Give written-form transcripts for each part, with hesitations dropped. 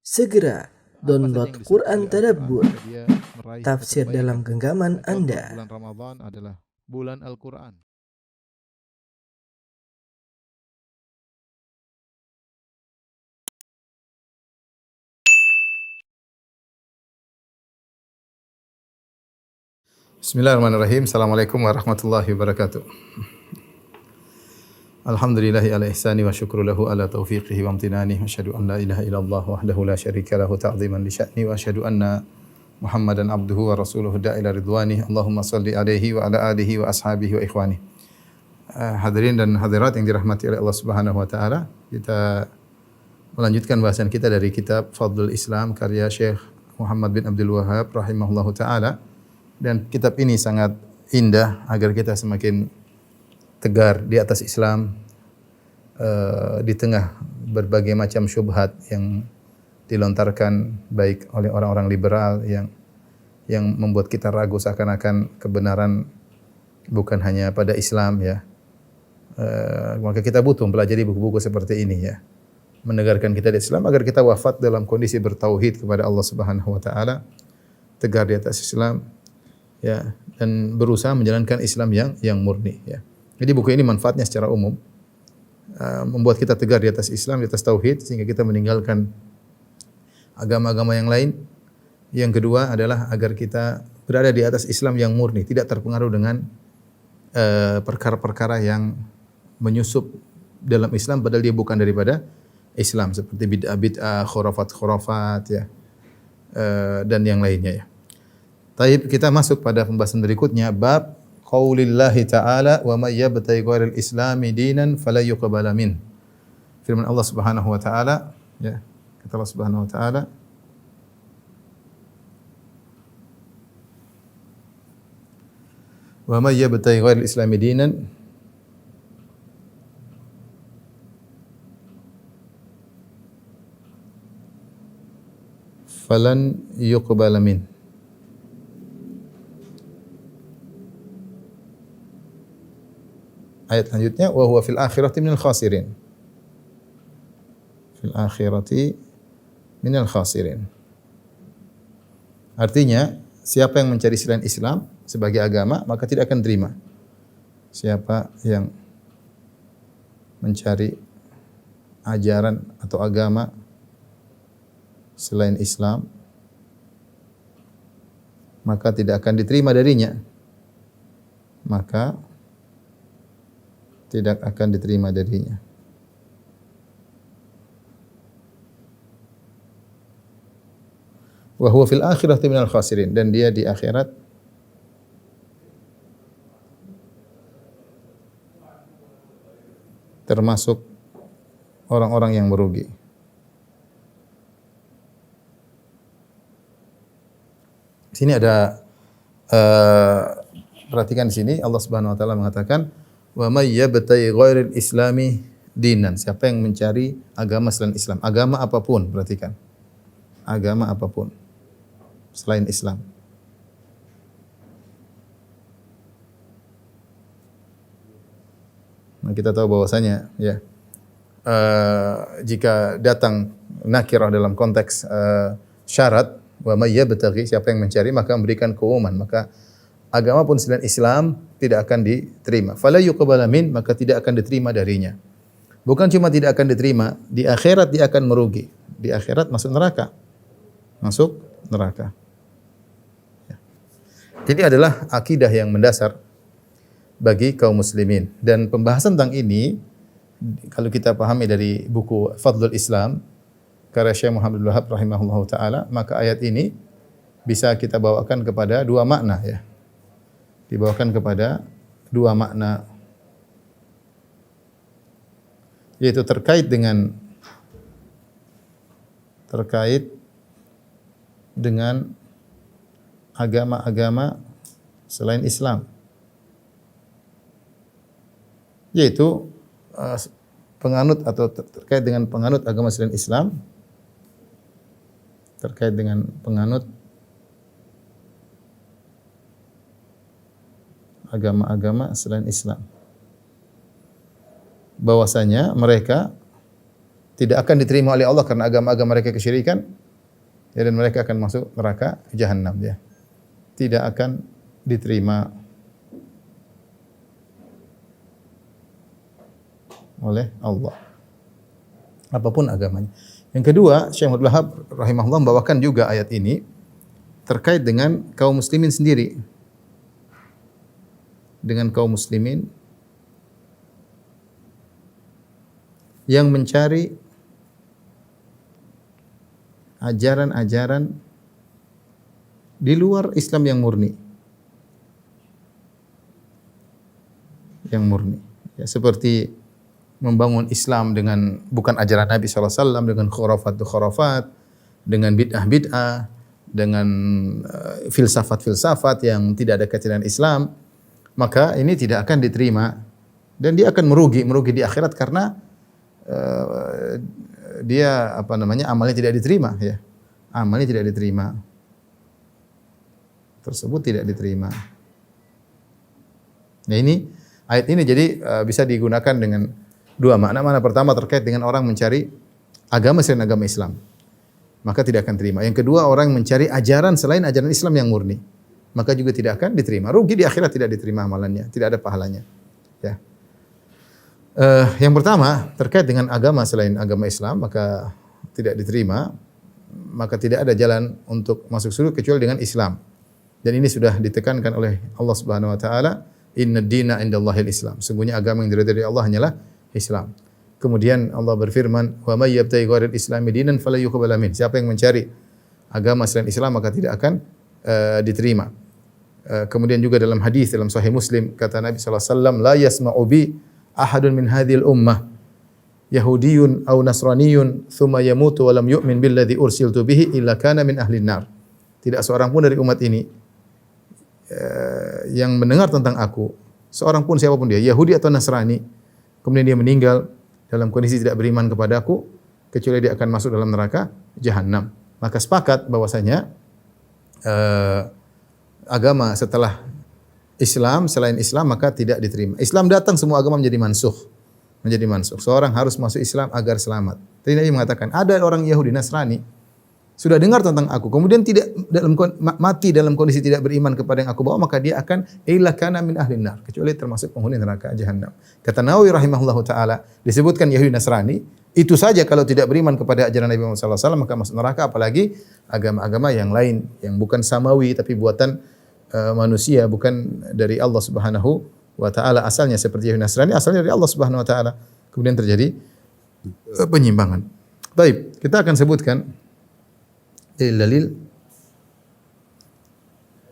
Segera download Apa saja yang Quran disebut oleh Tadabbur, Al-Quran jika dia meraih tafsir satu dalam kebaikan. genggaman Contoh Anda. bulan Ramadan adalah bulan Al-Quran. Bismillahirrahmanirrahim. Assalamualaikum warahmatullahi wabarakatuh. Alhamdulillahi ala ihsani wa syukru lahu ala taufiqihi wa amtinani. Wa asyhadu an la ilaha illallah wahdahu la syarika lahu ta'ziman li sya'ni. Wa asyhadu anna Muhammadan abduhu wa rasuluhu da'ila ridwani. Allahumma salli alaihi wa ala alihi wa ashabihi wa ikhwani. Hadirin dan hadirat yang dirahmati oleh Allah Subhanahu wa taala, kita melanjutkan bahasan kita dari kitab Fadlul Islam karya Syekh Muhammad bin Abdul Wahhab rahimahullahu taala. Dan kitab ini sangat indah agar kita semakin tegar di atas Islam di tengah berbagai macam syubhat yang dilontarkan baik oleh orang-orang liberal yang membuat kita ragu seakan-akan kebenaran bukan hanya pada Islam ya. Maka kita butuh mempelajari buku-buku seperti ini ya. Menegarkan kita di Islam agar kita wafat dalam kondisi bertauhid kepada Allah Subhanahu wa taala, tegar di atas Islam ya, dan berusaha menjalankan Islam yang murni ya. Jadi buku ini manfaatnya secara umum membuat kita tegar di atas Islam, di atas tauhid sehingga kita meninggalkan agama-agama yang lain. Yang kedua adalah agar kita berada di atas Islam yang murni, tidak terpengaruh dengan perkara-perkara yang menyusup dalam Islam padahal dia bukan daripada Islam, seperti bid'ah-bid'ah, khurafat-khurafat ya, dan yang lainnya ya. Taib, kita masuk pada pembahasan berikutnya, bab qaulillahi ta'ala wa may yabtaghi ghairal islami dinan fala yuqbala min. Firman Allah Subhanahu wa taala ya, kata Allah Subhanahu wa taala, wa may yabtaghi ghairal islami dinan falan yuqbala min. Ayat selanjutnya, wa huwa fil akhirati minal khasirin. Fil akhirati minal khasirin. Artinya, siapa yang mencari selain Islam sebagai agama, maka tidak akan terima. Siapa yang mencari ajaran atau agama selain Islam, maka tidak akan diterima darinya. Maka tidak akan diterima darinya. Wa huwa fil akhirati minal khasirin, dan dia di akhirat termasuk orang-orang yang merugi. Di sini ada perhatikan di sini Allah Subhanahu wa taala mengatakan wa may yabtaghi ghairal islami dinan. Siapa yang mencari agama selain Islam, agama apapun, perhatikan. Agama apapun selain Islam. Nah, kita tahu bahwasanya ya, jika datang nakirah dalam konteks syarat, wa may yabtaghi, siapa yang mencari, maka memberikan keumuman, maka agama pun selain Islam tidak akan diterima. Fala yuqbala min, maka tidak akan diterima darinya. Bukan cuma tidak akan diterima, di akhirat dia akan merugi. Di akhirat masuk neraka. Masuk neraka. Ya. Jadi adalah akidah yang mendasar bagi kaum muslimin. Dan pembahasan tentang ini kalau kita pahami dari buku Fadlul Islam karya Syekh Muhammad bin Wahhab rahimahullahu taala, maka ayat ini bisa kita bawakan kepada dua makna ya. Dibawakan kepada dua makna, yaitu terkait dengan agama-agama selain Islam, yaitu penganut atau terkait dengan penganut agama selain Islam, terkait dengan penganut agama-agama selain Islam, bahwasanya mereka tidak akan diterima oleh Allah karena agama-agama mereka kesyirikan, ya, dan mereka akan masuk neraka jahanam, ya. Tidak akan diterima oleh Allah, apapun agamanya. Yang kedua, Syekh Abdul Wahab rahimahullah membawakan juga ayat ini terkait dengan kaum muslimin sendiri. Dengan kaum muslimin yang mencari ajaran-ajaran di luar Islam yang murni. Yang murni. Ya, seperti membangun Islam dengan bukan ajaran Nabi SAW, dengan khurafat, dengan bid'ah-bid'ah, dengan filsafat-filsafat yang tidak ada kaitan dengan Islam, maka ini tidak akan diterima dan dia akan merugi di akhirat karena dia amalnya tidak diterima, ya. Amalnya tidak diterima. Tersebut tidak diterima. Nah, ini ayat ini jadi bisa digunakan dengan dua makna. Makna pertama terkait dengan orang mencari agama selain agama Islam, maka tidak akan terima. Yang kedua, orang mencari ajaran selain ajaran Islam yang murni, maka juga tidak akan diterima. Rugi di akhirat, tidak diterima amalannya, tidak ada pahalanya. Ya. Yang pertama terkait dengan agama selain agama Islam, maka tidak diterima, maka tidak ada jalan untuk masuk surga kecuali dengan Islam. Dan ini sudah ditekankan oleh Allah Subhanahu wa taala, "Inna dina indallahil Islam." Sungguhnya agama yang diridhai dari Allah hanyalah Islam. Kemudian Allah berfirman, "Wa may yabtaghi ghairal islami dinan fala yuqbal min." Siapa yang mencari agama selain Islam maka tidak akan diterima. Kemudian juga dalam hadis dalam Sahih Muslim kata Nabi sallallahu alaihi wasallam, "La yasma'u bi ahadun min hadhil ummah Yahudiyun aw Nasraniyun thumma yamutu wa lam yu'min billadzi ursiltu bihi illa kana min ahlin nar." Tidak seorang pun dari umat ini yang mendengar tentang aku, seorang pun siapapun dia, Yahudi atau Nasrani, kemudian dia meninggal dalam kondisi tidak beriman kepadaku, kecuali dia akan masuk dalam neraka jahanam. Maka sepakat bahwasanya agama setelah Islam, selain Islam maka tidak diterima. Islam datang semua agama menjadi mansukh. Menjadi mansukh. Seorang harus masuk Islam agar selamat. Tadi Nabi mengatakan, ada orang Yahudi, Nasrani sudah dengar tentang aku, kemudian tidak mati dalam kondisi tidak beriman kepada yang aku bawa, maka dia akan illa kana min ahlin nar, kecuali termasuk penghuni neraka jahanam. Kata Nawawi rahimahullahu taala, disebutkan Yahudi Nasrani, itu saja kalau tidak beriman kepada ajaran Nabi Muhammad sallallahu alaihi wasallam maka masuk neraka, apalagi agama-agama yang lain yang bukan samawi tapi buatan manusia, bukan dari Allah Subhanahu wa taala asalnya, seperti Yahudi Nasrani asalnya dari Allah Subhanahu wa taala. Kemudian terjadi penyimpangan. Baik, kita akan sebutkan dalil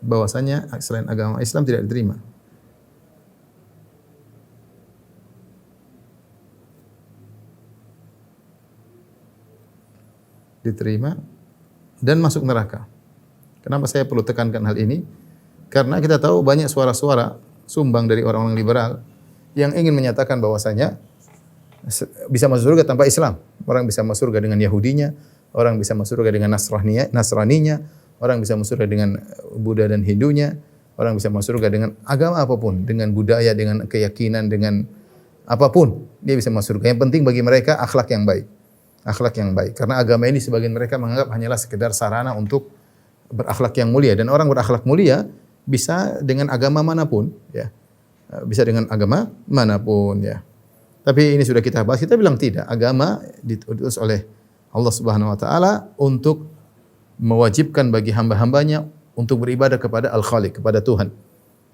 bahwasanya selain agama Islam tidak diterima. Diterima dan masuk neraka. Kenapa saya perlu tekankan hal ini? Karena kita tahu banyak suara-suara sumbang dari orang-orang liberal yang ingin menyatakan bahwasanya bisa masuk surga tanpa Islam. Orang bisa masuk surga dengan Yahudinya, orang bisa masuk surga dengan Nasraninya, orang bisa masuk surga dengan Buddha dan Hindunya, orang bisa masuk surga dengan agama apapun, dengan budaya, dengan keyakinan, dengan apapun, dia bisa masuk surga. Yang penting bagi mereka akhlak yang baik. Akhlak yang baik. Karena agama ini sebagian mereka menganggap hanyalah sekedar sarana untuk berakhlak yang mulia, dan orang berakhlak mulia bisa dengan agama manapun, ya. Bisa dengan agama manapun, ya. Tapi ini sudah kita bahas, kita bilang tidak. Agama diutus oleh Allah Subhanahu wa taala untuk mewajibkan bagi hamba-hambanya untuk beribadah kepada Al-Khaliq, kepada Tuhan.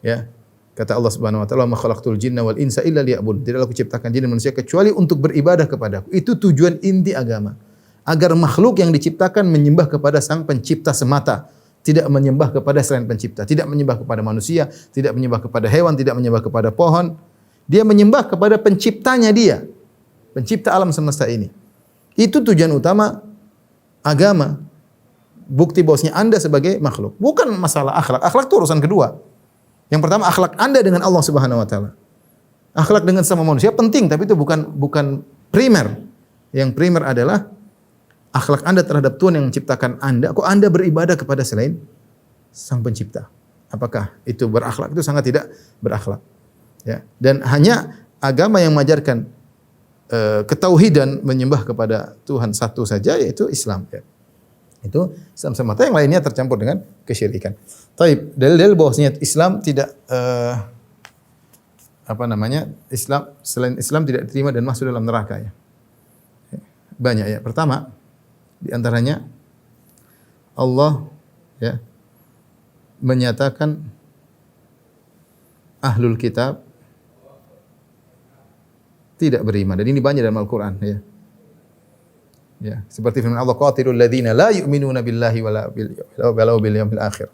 Ya. Kata Allah Subhanahu wa taala, "Ma khalaqtul jinna wal insa illa liya'budun." Tidaklah aku ciptakan jin dan manusia kecuali untuk beribadah kepadaku. Itu tujuan inti agama. Agar makhluk yang diciptakan menyembah kepada Sang Pencipta semata, tidak menyembah kepada selain Pencipta, tidak menyembah kepada manusia, tidak menyembah kepada hewan, tidak menyembah kepada pohon. Dia menyembah kepada penciptanya dia, pencipta alam semesta ini. Itu tujuan utama agama. Bukti bahwasanya Anda sebagai makhluk. Bukan masalah akhlak. Akhlak itu urusan kedua. Yang pertama akhlak Anda dengan Allah Subhanahu wa taala. Akhlak dengan sama manusia penting, tapi itu bukan primer. Yang primer adalah akhlak Anda terhadap Tuhan yang menciptakan Anda. Kok Anda beribadah kepada selain Sang Pencipta? Apakah itu berakhlak? Itu sangat tidak berakhlak. Ya. Dan hanya agama yang mengajarkan ketauhidan, menyembah kepada Tuhan satu saja, yaitu Islam. Ya. Itu Islam semata, yang lainnya tercampur dengan kesyirikan. Taib, dalil-dalil bahwasanya Islam tidak Islam, selain Islam tidak diterima dan masuk dalam neraka ya. Banyak ya. Pertama, di antaranya Allah ya menyatakan ahlul kitab tidak beriman, dan ini banyak dalam Al-Qur'an ya. Ya, seperti firman Allah, qatilul ladzina la yu'minuna billahi wala bil yawmil akhir.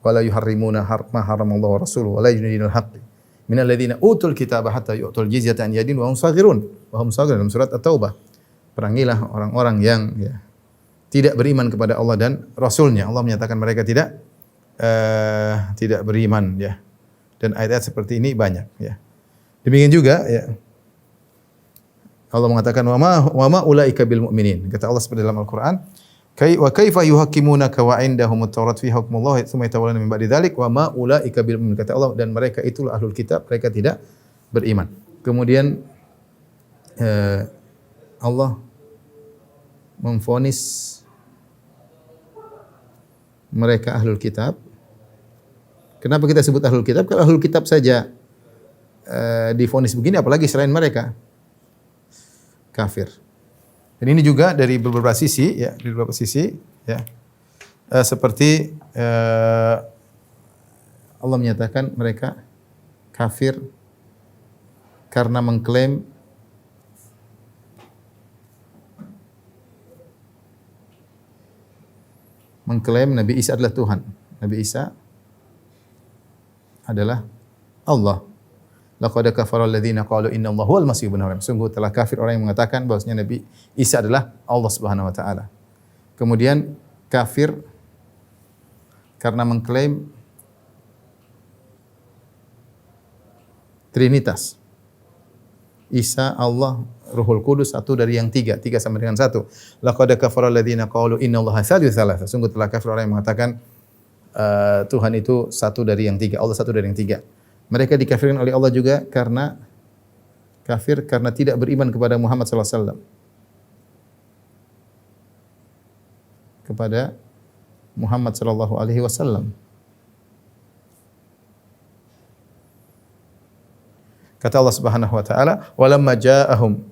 Wala yuharrimuna ma haramallahu wa rasuluhu wala yudinul haqqi minal ladzina utul kitaba hatta yu'tul jizyata an yadin wa hum saghirun. Wa hum saghirun, dalam surat At-Taubah. Perangilah orang-orang yang ya, tidak beriman kepada Allah dan Rasulnya. Allah menyatakan mereka tidak beriman ya. Dan ayat-ayat seperti ini banyak ya. Demikian juga ya, Allah mengatakan wa ma ulaika bil mu'minin. Kata Allah seperti dalam Al-Qur'an, wa kaifa yuhakkimunaka wa indahumut taurat fi hukmullah tsumma yatawalluna min ba'di dzalik wa ma ulaika bil mu'minin. Kata Allah, dan mereka itulah ahlul kitab, mereka tidak beriman. Kemudian Allah memvonis mereka ahlul kitab. Kenapa kita sebut ahlul kitab? Kalau ahlul kitab saja divonis begini, apalagi selain mereka kafir. Dan ini juga dari beberapa sisi ya, dari beberapa sisi ya. Seperti Allah menyatakan mereka kafir karena mengklaim Nabi Isa adalah Tuhan. Nabi Isa adalah Allah. Laqad kafara alladziina qalu innallaha huwal masih ibnu Maryam. Sungguh telah kafir orang yang mengatakan bahwasanya Nabi Isa adalah Allah Subhanahu wa taala. Kemudian kafir karena mengklaim Trinitas. Isa, Allah, Ruhul Kudus, satu dari yang tiga sama dengan satu. Laqad kafara alladziina qalu innallaha tsalitsu tsalatsa. Sungguh telah kafir orang yang mengatakan Tuhan itu satu dari yang tiga, Allah satu dari yang tiga. Mereka dikafirkan oleh Allah juga karena kafir karena tidak beriman kepada Muhammad sallallahu alaihi wasallam. Kepada Muhammad sallallahu alaihi wasallam. Kata Allah Subhanahu wa taala, "Walamma ja'ahum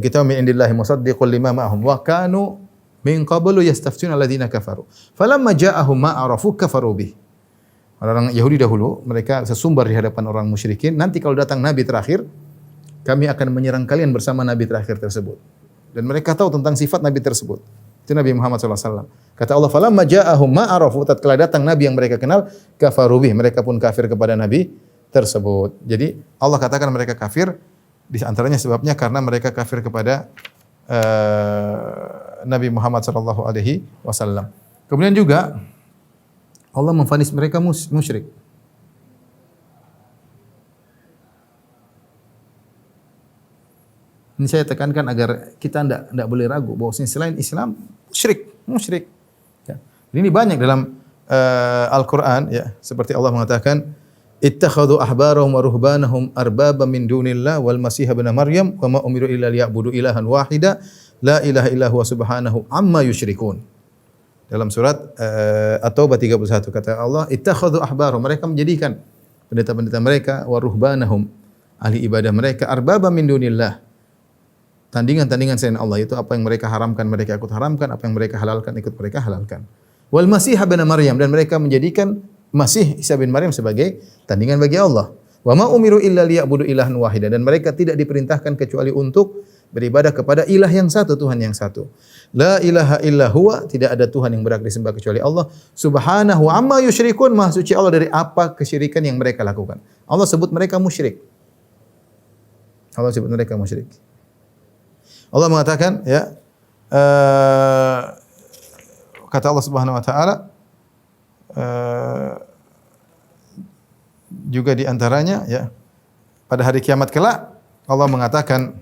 kitabun min indillahi musaddiqun lima ma'ahum wa kanu min qablu yastaftuna alladziina kafaru. Falamma ja'ahum ma arafu kafaru bih." Orang Yahudi dahulu, mereka sesumbar di hadapan orang musyrikin. Nanti kalau datang Nabi terakhir, kami akan menyerang kalian bersama Nabi terakhir tersebut. Dan mereka tahu tentang sifat Nabi tersebut. Itu Nabi Muhammad SAW. Kata Allah, falamma ja'ahum ma'arafu, tatkala datang Nabi yang mereka kenal, kafaru bih, mereka pun kafir kepada Nabi tersebut. Jadi Allah katakan mereka kafir, di antaranya sebabnya karena mereka kafir kepada Nabi Muhammad SAW. Kemudian juga Allah memvonis mereka musyrik. Ini saya tekankan agar kita tidak boleh ragu bahwa selain Islam musyrik. Ya. Ini banyak dalam Al-Qur'an ya, seperti Allah mengatakan ittakhadhu ahbarahum wa ruhbanahum arbaba min dunillah wal masih ibn Maryam wa ma umiru illa liya'budu ilahan wahida la ilaha illa huwa subhanahu amma yusyrikun. Dalam surat At-Taubah 31 kata Allah, ittakhadhu ahbarahum, mereka menjadikan pendeta-pendeta mereka wa ruhbanahum, ahli ibadah mereka, arbaba min dunillah, tandingan-tandingan selain Allah. Itu apa yang mereka haramkan mereka ikut haramkan, apa yang mereka halalkan ikut mereka halalkan. Wal Masih ibn Maryam, dan mereka menjadikan Masih Isa bin Maryam sebagai tandingan bagi Allah. Wa ma umiru illa liya'budu ilahan wahida, dan mereka tidak diperintahkan kecuali untuk beribadah kepada ilah yang satu, Tuhan yang satu. La ilaha illa huwa, tidak ada Tuhan yang berhak disembah kecuali Allah. Subhanahu amma yusyrikun, maha suci Allah dari apa kesyirikan yang mereka lakukan. Allah sebut mereka musyrik. Allah sebut mereka musyrik. Allah mengatakan ya, kata Allah Subhanahu wa taala juga di antaranya ya, pada hari kiamat kelak Allah mengatakan,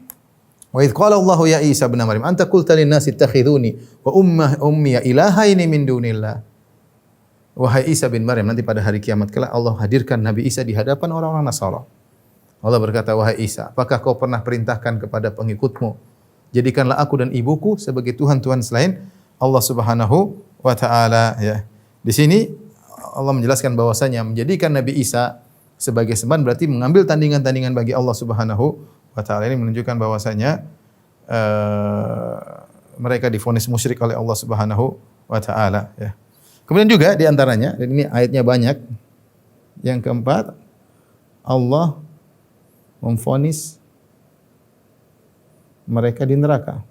wa idz qala Allahu ya Isa ibn Maryam anta qulta lin nasi ittakhiduni wa ummi ilahaini min dunillah. Wahai Isa bin Maryam, nanti pada hari kiamat kelak Allah hadirkan Nabi Isa di hadapan orang-orang Nasara. Allah berkata, wahai Isa, apakah kau pernah perintahkan kepada pengikutmu, jadikanlah aku dan ibuku sebagai Tuhan-Tuhan selain Allah Subhanahu wa taala, ya. Di sini Allah menjelaskan bahwasanya menjadikan Nabi Isa sebagai sembahan berarti mengambil tandingan-tandingan bagi Allah Subhanahu wa taala. Ini menunjukkan bahwasanya mereka divonis musyrik oleh Allah Subhanahu wa taala, ya. Kemudian juga di antaranya, dan ini ayatnya banyak. Yang keempat, Allah memvonis mereka di neraka.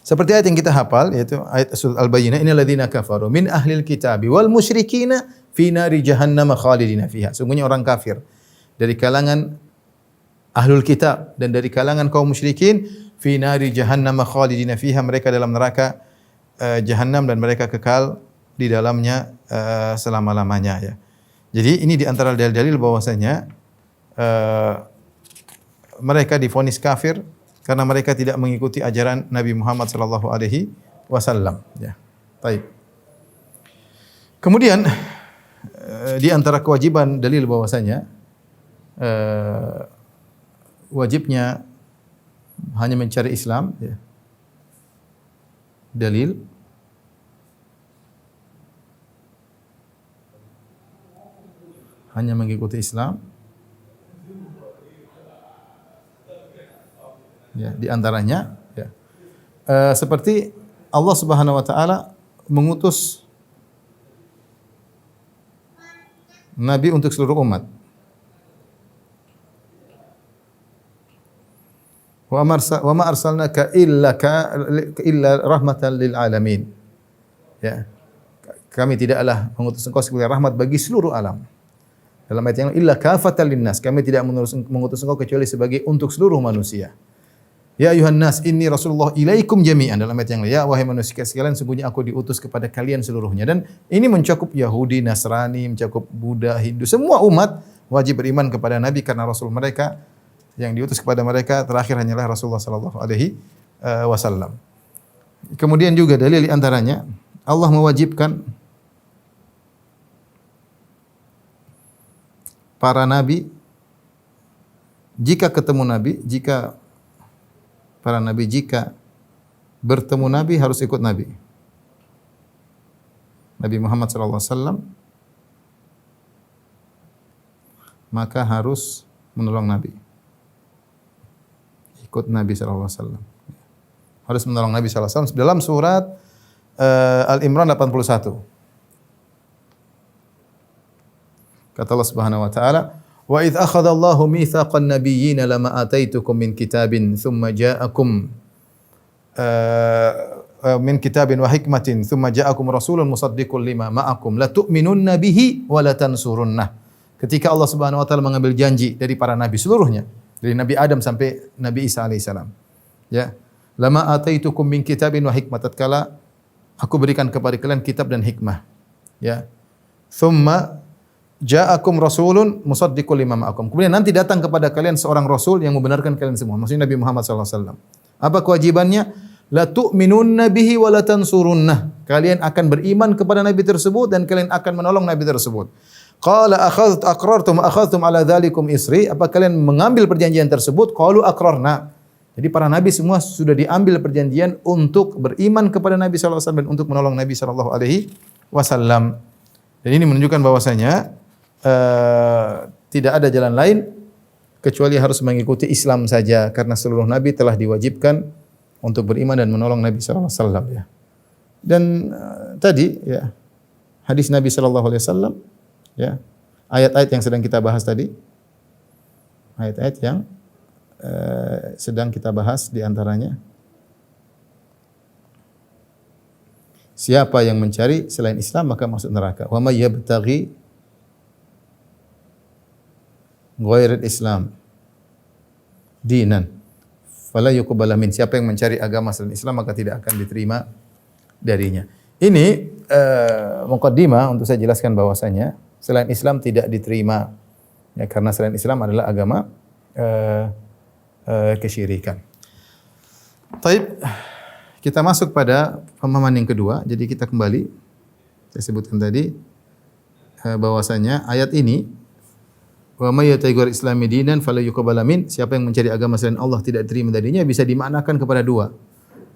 Seperti ayat yang kita hafal, yaitu ayat surat Al-Bayyinah, innal ladzina kafaru min ahlil kitabi wal musyrikina fi nari jahannam khalidina fiha. Sungguhnya orang kafir dari kalangan ahlul kitab dan dari kalangan kaum musyrikin fi nari jahannam khalidina fiha, mereka dalam neraka jahannam dan mereka kekal di dalamnya selama-lamanya, ya. Jadi ini di antara dalil-dalil bahwasanya mereka divonis kafir karena mereka tidak mengikuti ajaran Nabi Muhammad sallallahu alaihi wasallam, ya. Baik. Kemudian di antara kewajiban dalil bahwasanya wajibnya hanya mencari Islam, ya. Dalil hanya mengikuti Islam, ya, di antaranya, ya, seperti Allah Subhanahu wa taala mengutus nabi untuk seluruh umat. Wa ma arsalnaka illa rahmatan lil alamin. Ya. Kami tidaklah mengutus engkau sebagai rahmat bagi seluruh alam. Dalam ayat yang illa kafatan linnas, kami tidak mengutus engkau kecuali sebagai untuk seluruh manusia. Ya ayuhan nas, inni rasulullah ilaikum jami'an. Dalam ayat yang lain, ya wahai manusia sekalian, sungguhnya aku diutus kepada kalian seluruhnya. Dan ini mencakup Yahudi, Nasrani, mencakup Buddha, Hindu, semua umat wajib beriman kepada Nabi karena Rasul mereka yang diutus kepada mereka terakhir hanyalah Rasulullah sallallahu alaihi wasallam. Kemudian juga dalil di antaranya Allah mewajibkan para nabi jika bertemu nabi harus ikut nabi. Nabi Muhammad sallallahu alaihi wasallam maka harus menolong nabi. Ikut Nabi sallallahu alaihi wasallam. Harus menolong Nabi sallallahu alaihi wasallam dalam surat Al-Imran 81. Kata Allah Subhanahu wa taala, "Wa idz akhadha Allahu mitsaqan nabiyyin lama ataitukum min kitabin thumma ja'akum min kitabin wa hikmatin thumma ja'akum rasulun musaddiqul lima ma'akum la tu'minunna bihi wa la tansurunnah." Ketika Allah Subhanahu wa taala mengambil janji dari para nabi seluruhnya, dari Nabi Adam sampai Nabi Isa alaihissalam. Ya. Lama ataitukum min kitabin wa hikmah, tatkala aku berikan kepada kalian kitab dan hikmah. Ya. Thumma ja'akum rasulun musaddiqul lima ma'akum. Kemudian nanti datang kepada kalian seorang rasul yang membenarkan kalian semua. Maksudnya Nabi Muhammad sallallahu alaihi wasallam. Apa kewajibannya? La tu'minunna bihi wa la tansurunnah. Kalian akan beriman kepada nabi tersebut dan kalian akan menolong nabi tersebut. Qala aqrartum akhadhtum ala dzalikum isri? Apa kalian mengambil perjanjian tersebut? Qalu aqrarna. Jadi para nabi semua sudah diambil perjanjian untuk beriman kepada Nabi sallallahu alaihi wasallam dan untuk menolong Nabi sallallahu alaihi wasallam. Dan ini menunjukkan bahwasanya tidak ada jalan lain kecuali harus mengikuti Islam saja karena seluruh nabi telah diwajibkan untuk beriman dan menolong Nabi sallallahu alaihi wasallam, ya. Dan tadi, ya, hadis Nabi sallallahu alaihi wasallam, ya, ayat-ayat yang sedang kita bahas tadi, ayat-ayat yang sedang kita bahas di antaranya, siapa yang mencari selain Islam maka masuk neraka. Wa may yabtaghi ghairal Islam dinan fala yuqbal min. Siapa yang mencari agama selain Islam maka tidak akan diterima darinya. Ini muqaddimah untuk saya jelaskan bahwasanya selain Islam tidak diterima, ya, karena selain Islam adalah agama kesyirikan. Taib, kita masuk pada pemahaman yang kedua. Jadi kita kembali, saya sebutkan tadi bahwasanya ayat ini Wa may yabtaghi ghairal islami dinan fala yuqbala min. Siapa yang mencari agama selain Allah tidak diterima darinya, bisa dimaknakan kepada dua.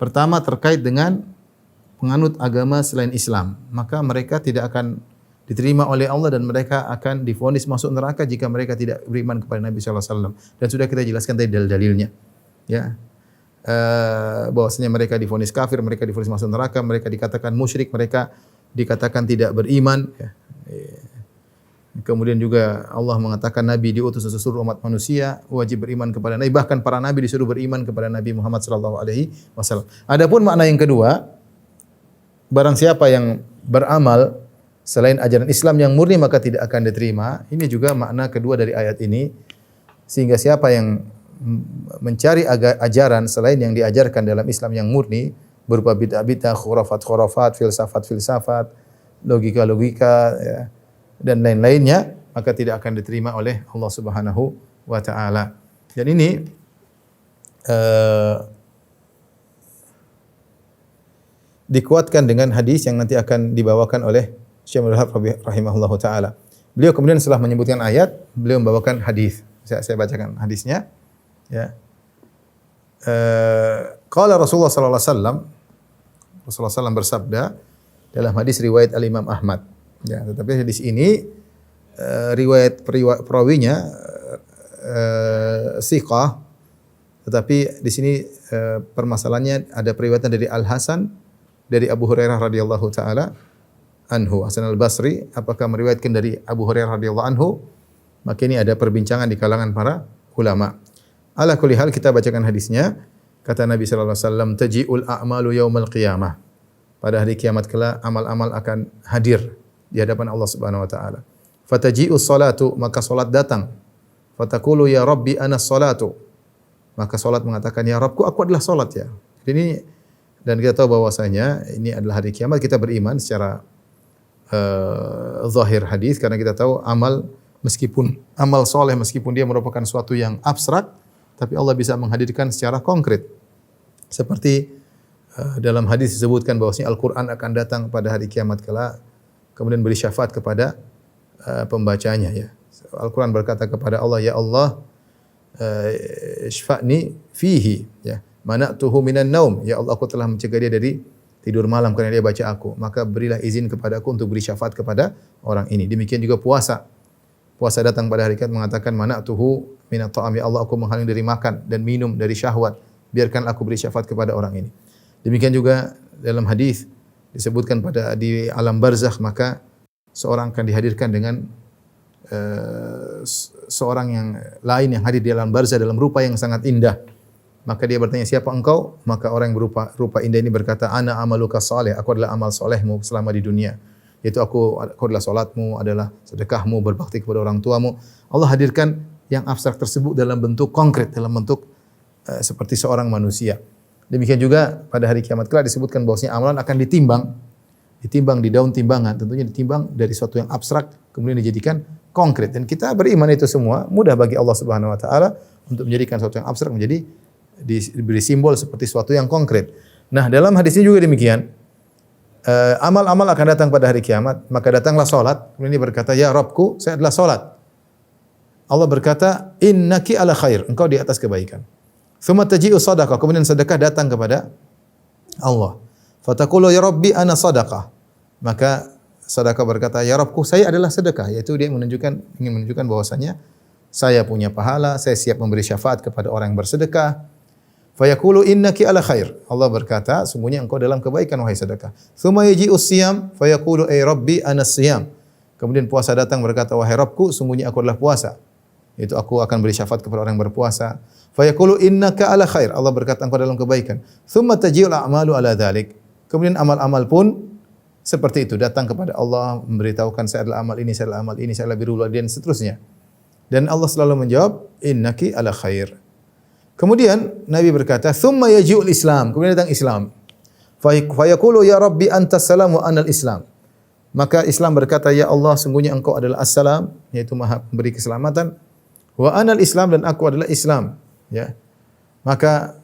Pertama terkait dengan penganut agama selain Islam, maka mereka tidak akan diterima oleh Allah dan mereka akan divonis masuk neraka jika mereka tidak beriman kepada Nabi sallallahu alaihi wasallam. Dan sudah kita jelaskan tadi dalil-dalilnya. Ya. Bahwasanya mereka divonis kafir, mereka divonis masuk neraka, mereka dikatakan musyrik, mereka dikatakan tidak beriman, ya. Kemudian juga Allah mengatakan Nabi diutus seluruh umat manusia wajib beriman kepada Nabi, bahkan para nabi disuruh beriman kepada Nabi Muhammad sallallahu alaihi wasallam. Adapun makna yang kedua, barang siapa yang beramal selain ajaran Islam yang murni maka tidak akan diterima. Ini juga makna kedua dari ayat ini. Sehingga siapa yang mencari ajaran selain yang diajarkan dalam Islam yang murni berupa bid'ah-bid'ah, khurafat-khurafat, filsafat-filsafat, logika-logika, ya, dan lain-lainnya, maka tidak akan diterima oleh Allah Subhanahu wa taala. Dan ini dikuatkan dengan hadis yang nanti akan dibawakan oleh Syekh Abdul Wahab rahimahullahu taala. Beliau kemudian setelah menyebutkan ayat, beliau membawakan hadis. Saya bacakan hadisnya. Ya. Qala Rasulullah sallallahu alaihi wasallam, Rasulullah SAW bersabda dalam hadis riwayat Al-Imam Ahmad. Ya, tetapi hadis ini riwayat perawinya thiqah, tetapi di sini permasalahannya ada periwayatan dari Al-Hasan dari Abu Hurairah radhiyallahu taala anhu. Hasan Al-Basri apakah meriwayatkan dari Abu Hurairah radhiyallahu anhu? Maka ini ada perbincangan di kalangan para ulama. Ala kulli hal kita bacakan hadisnya. Kata Nabi sallallahu alaihi wasallam, taji'ul a'malu yaumal qiyamah. Pada hari kiamat kelak amal-amal akan hadir di hadapan Allah Subhanahu wa taala. Fataji'us salatu, maka salat datang. Fataqulu ya Rabbi ana salatu. Maka salat mengatakan ya Rabbku aku adalah salat ya. Jadi ini, dan kita tahu bahwasanya ini adalah hari kiamat, kita beriman secara zahir hadis karena kita tahu amal meskipun amal soleh meskipun dia merupakan suatu yang abstrak, tapi Allah bisa menghadirkan secara konkret. Seperti dalam hadis disebutkan bahwasanya Al-Qur'an akan datang pada hari kiamat kelak kemudian beri syafaat kepada pembacanya ya. Al-Qur'an berkata kepada Allah, ya Allah syfa'ni fihi ya. Mana'tuhu minan naum, ya Allah aku telah mencegah dia dari tidur malam karena dia baca aku, maka berilah izin kepadaku untuk beri syafaat kepada orang ini. Demikian juga puasa. Puasa datang pada hari kiamat mengatakan mana'tuhu minat ta'am, ya Allah aku menghalang dari makan dan minum dari syahwat, biarkan aku beri syafaat kepada orang ini. Demikian juga dalam hadis disebutkan pada di alam barzakh maka seorang akan dihadirkan dengan seorang yang lain yang hadir di alam barzakh dalam rupa yang sangat indah. Maka dia bertanya, siapa engkau? Maka orang yang rupa indah ini berkata, ana amaluka saleh, aku adalah amal solehmu selama di dunia. Yaitu aku adalah salatmu, adalah sedekahmu, berbakti kepada orang tuamu. Allah hadirkan yang abstrak tersebut dalam bentuk konkret, dalam bentuk seperti seorang manusia. Demikian juga pada hari kiamat kelak disebutkan bahwasanya amalan akan ditimbang di daun timbangan, tentunya ditimbang dari sesuatu yang abstrak kemudian dijadikan konkret. Dan kita beriman itu semua mudah bagi Allah Subhanahu wa taala untuk menjadikan sesuatu yang abstrak menjadi diberi simbol seperti sesuatu yang konkret. Nah, dalam hadis ini juga demikian. Amal-amal akan datang pada hari kiamat, maka datanglah salat. Kemudian dia berkata, ya Rabbku, saya adalah salat. Allah berkata, innaki ala khair, engkau di atas kebaikan. Tsumma taji'u sadaqah, kemudian sedekah datang kepada Allah. Fataqulu ya Rabbi ana sadaqah. Maka sedekah berkata, ya Rabbku, saya adalah sedekah, yaitu dia ingin menunjukkan bahwasanya saya punya pahala, saya siap memberi syafaat kepada orang yang bersedekah. Fayaqulu innaki ala khair. Allah berkata, sungguhnya engkau dalam kebaikan wahai sedekah. Tsumma yaji'us siyam fayaqulu ay Rabbi ana siyam. Kemudian puasa datang berkata, wahai Rabbku, sungguhnya aku adalah puasa. Itu aku akan beri syafaat kepada orang yang berpuasa. Fayaqulu innaka ala khair. Allah berkata engkau dalam kebaikan. Tsumma taji'ul a'malu ala dzalik. Kemudian amal-amal pun seperti itu datang kepada Allah memberitahukan saya adalah amal ini, saya adalah amal ini, saya adalah birrul walidain dan seterusnya. Dan Allah selalu menjawab innaki ala khair. Kemudian Nabi berkata, "Tsumma yaji'ul Islam." Kemudian datang Islam. Fayaqulu ya Rabbi antas salam wa anal Islam. Maka Islam berkata, "Ya Allah, sungguhnya Engkau adalah As-Salam, yaitu Maha memberi keselamatan. Wa anal Islam, dan aku adalah Islam." Ya. Maka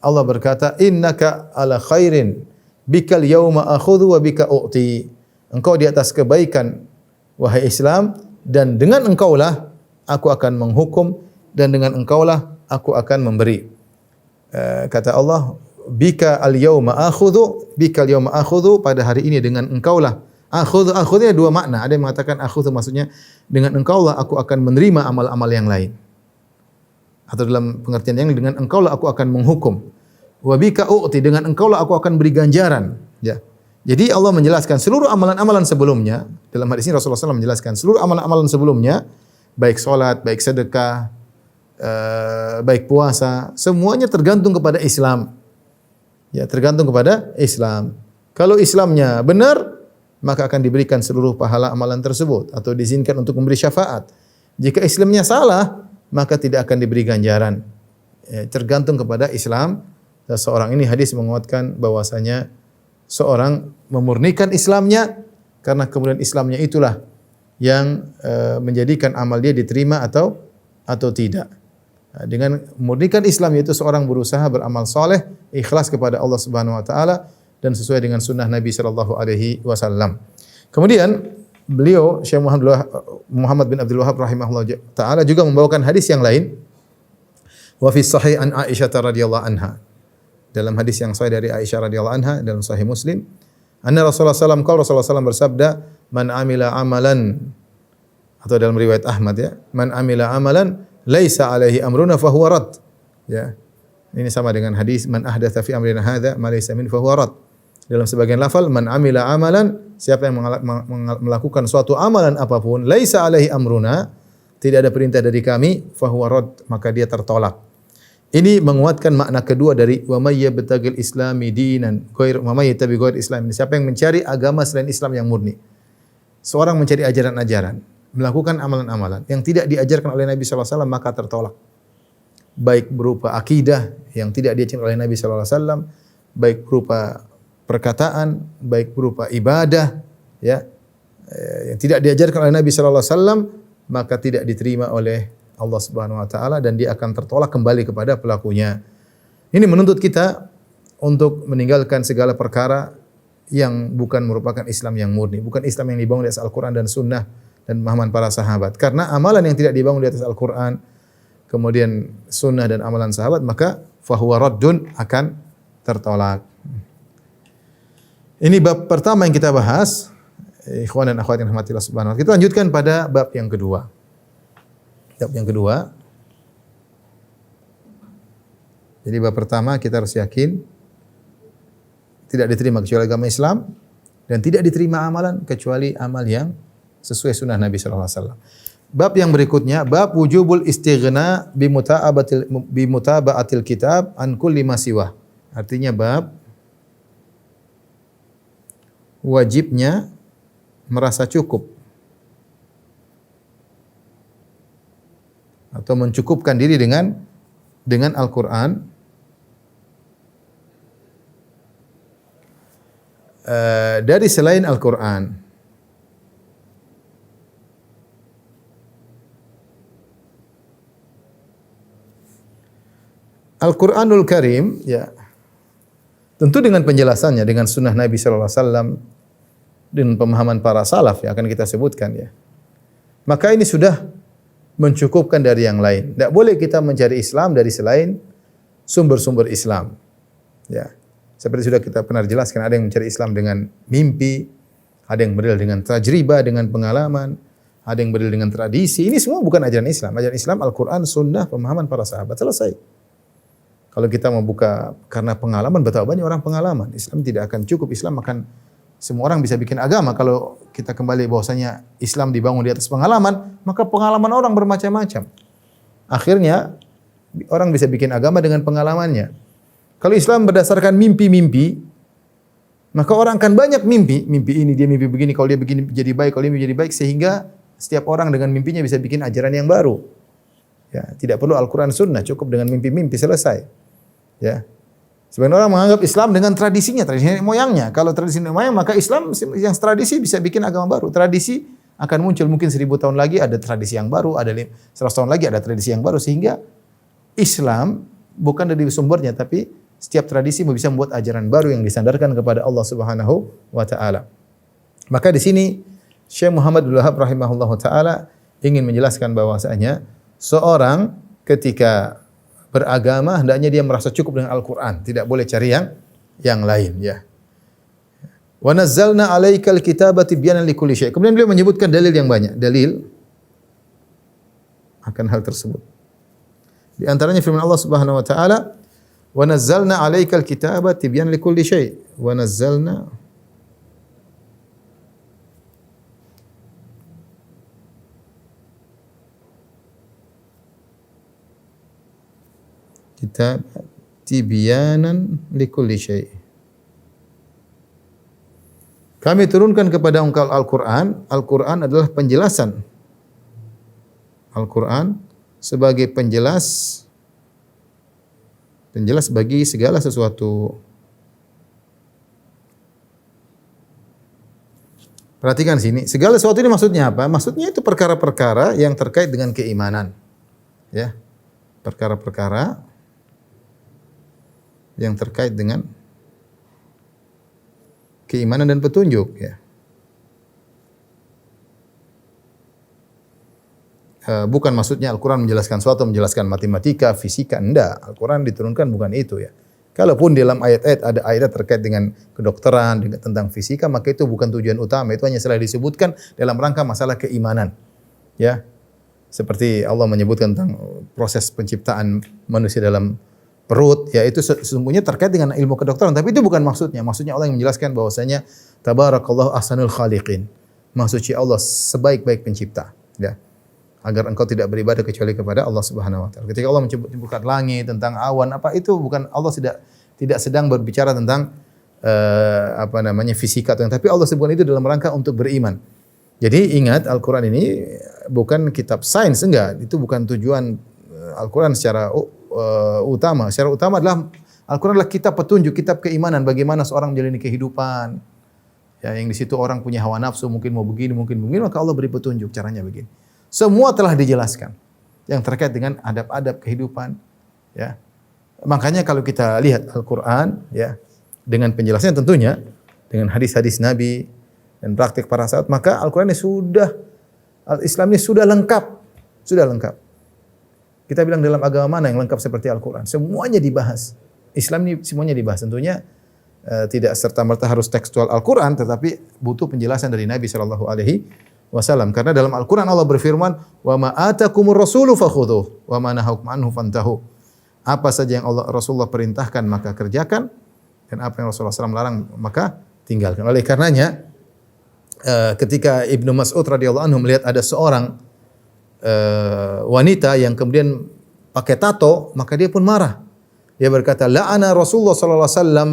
Allah berkata, "Innaka ala khairin, bikal yauma akhudhu wa bika u'ti." Engkau di atas kebaikan wahai Islam, dan dengan engkaulah aku akan menghukum dan dengan engkaulah aku akan memberi. Kata Allah, bika al-yauma akhudhu, pada hari ini dengan engkaulah. Akhudhunya dua makna. Ada yang mengatakan akhudhu maksudnya dengan engkaulah aku akan menerima amal-amal yang lain. Atau dalam pengertian yang dengan engkaulah aku akan menghukum. Wa bika u'ti, dengan engkaulah aku akan beri ganjaran. Ya. Jadi Allah menjelaskan seluruh amalan-amalan sebelumnya, dalam hadis ini Rasulullah SAW menjelaskan seluruh amalan-amalan sebelumnya, baik salat, baik sedekah, baik puasa, semuanya tergantung kepada Islam. Ya, tergantung kepada Islam. Kalau Islamnya benar, maka akan diberikan seluruh pahala amalan tersebut atau diizinkan untuk memberi syafaat. Jika Islamnya salah, maka tidak akan diberi ganjaran. Ya, tergantung kepada Islam seseorang. Ini hadis menguatkan bahwasanya seorang memurnikan Islamnya karena kemudian Islamnya itulah yang menjadikan amal dia diterima atau tidak. Dengan memurnikan Islam yaitu seorang berusaha beramal saleh, ikhlas kepada Allah Subhanahu wa taala dan sesuai dengan sunnah Nabi sallallahu alaihi wasallam. Kemudian beliau Syekh Muhammad bin Abdul Wahhab rahimahullah taala juga membawakan hadis yang lain. Wa fi sahih an Aisyah radhiyallahu anha. Dalam hadis yang sahih dari Aisyah radhiyallahu anha dalam sahih Muslim, anna Rasulullah SAW bersabda, man amila amalan, atau dalam riwayat Ahmad ya, man amila amalan laisa alaihi amruna fahuwa rad. Ya. Ini sama dengan hadis man ahdatsa fi amrina hadza ma laysa min fahuwa rad. Dalam sebagian lafal man amila amalan, siapa yang melakukan suatu amalan apapun laisa alaihi amruna, tidak ada perintah dari kami, fahuwa rad, maka dia tertolak. Ini menguatkan makna kedua dari wa may yabtagil islami dinan ghair wa may yattabi ghair islam. Siapa yang mencari agama selain Islam yang murni. Seorang mencari ajaran-ajaran, melakukan amalan-amalan yang tidak diajarkan oleh Nabi sallallahu alaihi wasallam maka tertolak. Baik berupa akidah yang tidak diajarkan oleh Nabi sallallahu alaihi wasallam, baik berupa perkataan, baik berupa ibadah ya, yang tidak diajarkan oleh Nabi sallallahu alaihi wasallam maka tidak diterima oleh Allah Subhanahu wa taala dan dia akan tertolak kembali kepada pelakunya. Ini menuntut kita untuk meninggalkan segala perkara yang bukan merupakan Islam yang murni, bukan Islam yang dibangun di atas Al-Qur'an dan sunnah dan pemahaman para sahabat. Karena amalan yang tidak dibangun di atas Al-Qur'an, kemudian sunnah dan amalan sahabat, maka fahuwa raddun, akan tertolak. Ini bab pertama yang kita bahas. Ikhwan dan akhwat yang rahmatillah subhanahu wa ta'ala. Kita lanjutkan pada bab yang kedua. Bab yang kedua. Jadi bab pertama kita harus yakin tidak diterima kecuali agama Islam dan tidak diterima amalan kecuali amal yang sesuai sunnah Nabi sallallahu alaihi wasallam. Bab yang berikutnya, bab wujubul istighna bi mutaba'atil kitab an kulli ma siwa. Artinya bab wajibnya merasa cukup atau mencukupkan diri dengan Al-Qur'an dari selain Al-Qur'an. Al-Qur'anul Karim ya, tentu dengan penjelasannya, dengan sunnah Nabi sallallahu alaihi wasallam, dengan pemahaman para salaf yang akan kita sebutkan ya. Maka ini sudah mencukupkan dari yang lain. Tidak boleh kita mencari Islam dari selain sumber-sumber Islam. Ya. Seperti sudah kita pernah jelaskan, ada yang mencari Islam dengan mimpi, ada yang berdalil dengan tajribah, dengan pengalaman, ada yang berdalil dengan tradisi. Ini semua bukan ajaran Islam. Ajaran Islam Al-Qur'an, sunnah, pemahaman para sahabat. Selesai. Kalau kita mau buka karena pengalaman, betapa banyak orang pengalaman. Islam tidak akan cukup. Islam akan, semua orang bisa bikin agama. Kalau kita kembali bahwasanya Islam dibangun di atas pengalaman, maka pengalaman orang bermacam-macam. Akhirnya orang bisa bikin agama dengan pengalamannya. Kalau Islam berdasarkan mimpi-mimpi, maka orang akan banyak mimpi. Mimpi ini, dia mimpi begini, kalau dia begini jadi baik, kalau dia menjadi baik. Sehingga setiap orang dengan mimpinya bisa bikin ajaran yang baru. Ya, tidak perlu Al-Quran Sunnah, cukup dengan mimpi-mimpi, selesai. Ya. Sebagian orang menganggap Islam dengan tradisinya moyangnya. Kalau tradisi moyang, maka Islam yang tradisi bisa bikin agama baru. Tradisi akan muncul mungkin 1000 tahun lagi ada tradisi yang baru, ada 100 tahun lagi ada tradisi yang baru. Sehingga Islam bukan dari sumbernya, tapi setiap tradisi bisa membuat ajaran baru yang disandarkan kepada Allah Subhanahu wa taala. Maka di sini Syekh Muhammad Abdul Wahab rahimahullahu taala ingin menjelaskan bahwasanya seorang ketika beragama hendaknya dia merasa cukup dengan Al-Qur'an, tidak boleh cari yang lain ya. Wa nazzalna 'alaikal kitaba tibyanan likulli syai'. Kemudian beliau menyebutkan dalil yang banyak, dalil akan hal tersebut. Di antaranya firman Allah Subhanahu wa taala, "Wa nazzalna 'alaikal kitaba tibyanan likulli syai'." Wa nazzalna kitab tibyanan likulli syai'. Kami turunkan kepada engkau Al-Qur'an. Al-Qur'an adalah penjelasan. Al-Qur'an sebagai penjelas bagi segala sesuatu. Perhatikan sini, segala sesuatu ini maksudnya apa? Maksudnya itu perkara-perkara yang terkait dengan keimanan. Ya. Perkara-perkara yang terkait dengan keimanan dan petunjuk ya. Bukan maksudnya Al-Quran menjelaskan sesuatu, menjelaskan matematika, fisika, enggak. Al-Quran diturunkan bukan itu ya. Kalaupun dalam ayat-ayat ada ayat terkait dengan kedokteran, dengan tentang fisika, maka itu bukan tujuan utama. Itu hanya salah disebutkan dalam rangka masalah keimanan. Ya. Seperti Allah menyebutkan tentang proses penciptaan manusia dalam perut, ya itu sesungguhnya terkait dengan ilmu kedokteran, tapi itu bukan maksudnya. Maksudnya Allah yang menjelaskan bahwasanya tabarakallahu ahsanul khaliqin. Maksudnya Allah sebaik-baik pencipta, ya. Agar engkau tidak beribadah kecuali kepada Allah Subhanahu wa taala. Ketika Allah menyebutkan langit, tentang awan, apa itu bukan Allah tidak sedang berbicara tentang fisika, tapi Allah sebutkan itu dalam rangka untuk beriman. Jadi ingat Al-Qur'an ini bukan kitab sains, enggak. Itu bukan tujuan Al-Qur'an secara utama. Secara utama adalah Al-Qur'an adalah kitab petunjuk, kitab keimanan bagaimana seorang menjalani kehidupan. Ya, yang di situ orang punya hawa nafsu, mungkin mau begini, mungkin begini, maka Allah beri petunjuk caranya begini. Semua telah dijelaskan yang terkait dengan adab-adab kehidupan, ya. Makanya kalau kita lihat Al-Qur'an, ya, dengan penjelasannya tentunya dengan hadis-hadis Nabi dan praktik para sahabat, maka Al-Qur'an ini Islam ini sudah lengkap. Sudah lengkap. Kita bilang dalam agama mana yang lengkap seperti Al-Qur'an? Semuanya dibahas. Islam ini semuanya dibahas. Tentunya tidak serta-merta harus tekstual Al-Qur'an, tetapi butuh penjelasan dari Nabi sallallahu alaihi wasallam. Karena dalam Al-Qur'an Allah berfirman, "Wa ma atakumur rasulu fakhudhuh wa ma nahakum anhu fantahu." Apa saja yang Rasulullah perintahkan maka kerjakan, dan apa yang Rasulullah SAW melarang maka tinggalkan. Oleh karenanya ketika Ibnu Mas'ud radhiyallahu anhu melihat ada seorang wanita yang kemudian pakai tato, maka dia pun marah. Dia berkata, "La'ana Rasulullah sallallahu alaihi wasallam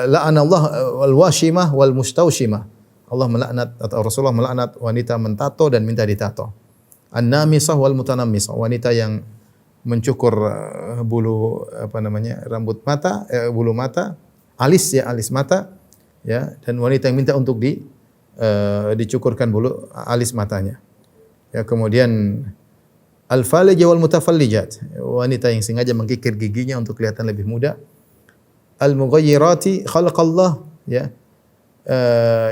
la'ana Allah wal washimah wal mustaushimah." Allah melaknat atau Rasulullah melaknat wanita mentato dan minta ditato. An-namisah wal mutanammisah, wanita yang mencukur bulu rambut mata, bulu mata, alis mata, ya, dan wanita yang minta untuk dicukurkan bulu alis matanya. Ya, kemudian al-falijah wal mutafallijat, wanita yang sengaja mengkikir giginya untuk kelihatan lebih muda. Al-mughayyirati khalaqallah, ya,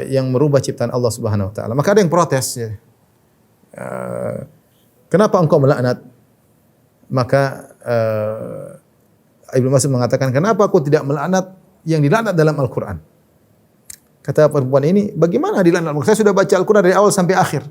yang merubah ciptaan Allah Subhanahu wa taala. Maka ada yang protes, ya. Kenapa engkau melaknat? Maka Ibnu Mas'ud mengatakan, "Kenapa aku tidak melaknat yang dilaknat dalam Al-Qur'an?" Kata perempuan ini, "Bagaimana dilaknat? Saya sudah baca Al-Qur'an dari awal sampai akhir.